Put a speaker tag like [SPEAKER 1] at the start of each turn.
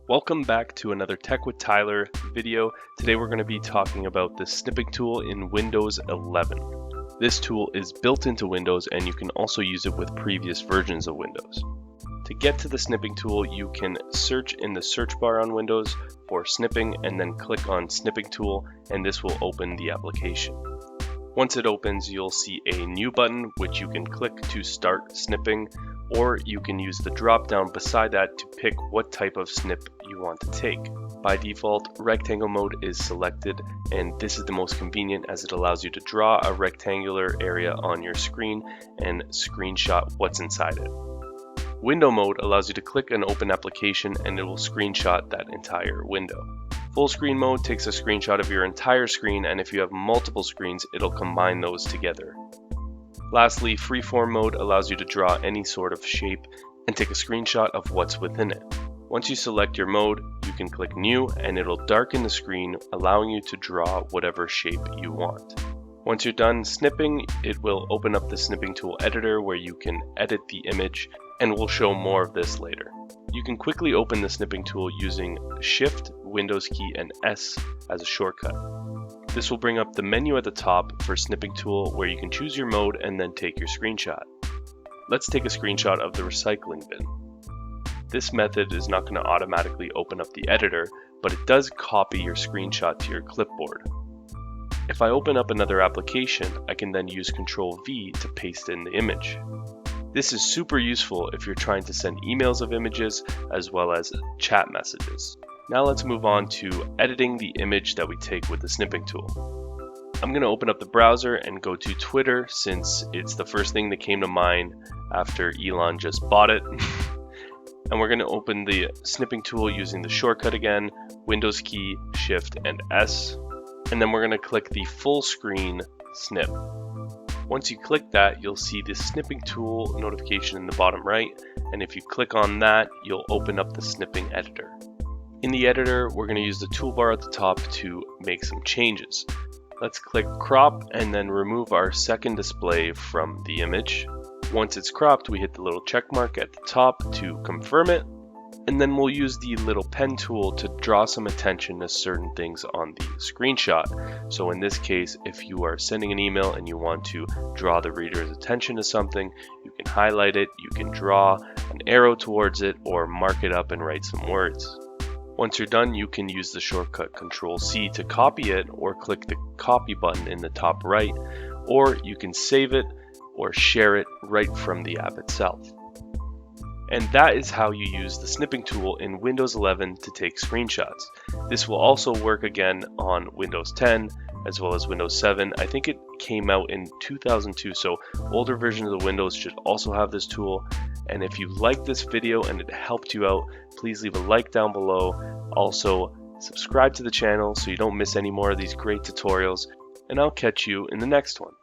[SPEAKER 1] Welcome back to another Tech with Tyler video. Today we're going to be talking about the snipping tool in Windows 11. This tool is built into Windows and you can also use it with previous versions of Windows. To get to the snipping tool, you can search in the search bar on Windows for snipping and then click on snipping tool and this will open the application. Once it opens, you'll see a new button which you can click to start snipping, or you can use the drop down beside that to pick what type of snip you want to take. By default, rectangle mode is selected, and this is the most convenient as it allows you to draw a rectangular area on your screen and screenshot what's inside it. Window mode allows you to click an open application and it will screenshot that entire window. Full screen mode takes a screenshot of your entire screen, and if you have multiple screens, it'll combine those together. Lastly, Freeform mode allows you to draw any sort of shape and take a screenshot of what's within it. Once you select your mode, you can click New and it'll darken the screen, allowing you to draw whatever shape you want. Once you're done snipping, it will open up the snipping tool editor where you can edit the image, and we'll show more of this later. You can quickly open the snipping tool using Shift, Windows key, and S as a shortcut. This will bring up the menu at the top for snipping tool where you can choose your mode and then take your screenshot. Let's take a screenshot of the recycling bin. This method is not going to automatically open up the editor, but it does copy your screenshot to your clipboard. If I open up another application, I can then use Ctrl V to paste in the image. This is super useful if you're trying to send emails of images as well as chat messages. Now let's move on to editing the image that we take with the snipping tool. I'm going to open up the browser and go to Twitter since it's the first thing that came to mind after Elon just bought it. And we're going to open the snipping tool using the shortcut again, Windows key, Shift, and S. And then we're going to click the full screen snip. Once you click that, you'll see the snipping tool notification in the bottom right, and if you click on that, you'll open up the snipping editor. In the editor, we're going to use the toolbar at the top to make some changes. Let's click crop and then remove our second display from the image. Once it's cropped, we hit the little check mark at the top to confirm it, and then we'll use the little pen tool to draw some attention to certain things on the screenshot. So in this case, if you are sending an email and you want to draw the reader's attention to something, you can highlight it, you can draw an arrow towards it, or mark it up and write some words. Once you're done, you can use the shortcut Ctrl C to copy it, or click the copy button in the top right, or you can save it or share it right from the app itself. And that is how you use the snipping tool in Windows 11 to take screenshots. This will also work again on Windows 10 as well as Windows 7. I think it came out in 2002, so older versions of Windows should also have this tool. And if you liked this video and it helped you out, please leave a like down below. Also, subscribe to the channel so you don't miss any more of these great tutorials, and I'll catch you in the next one.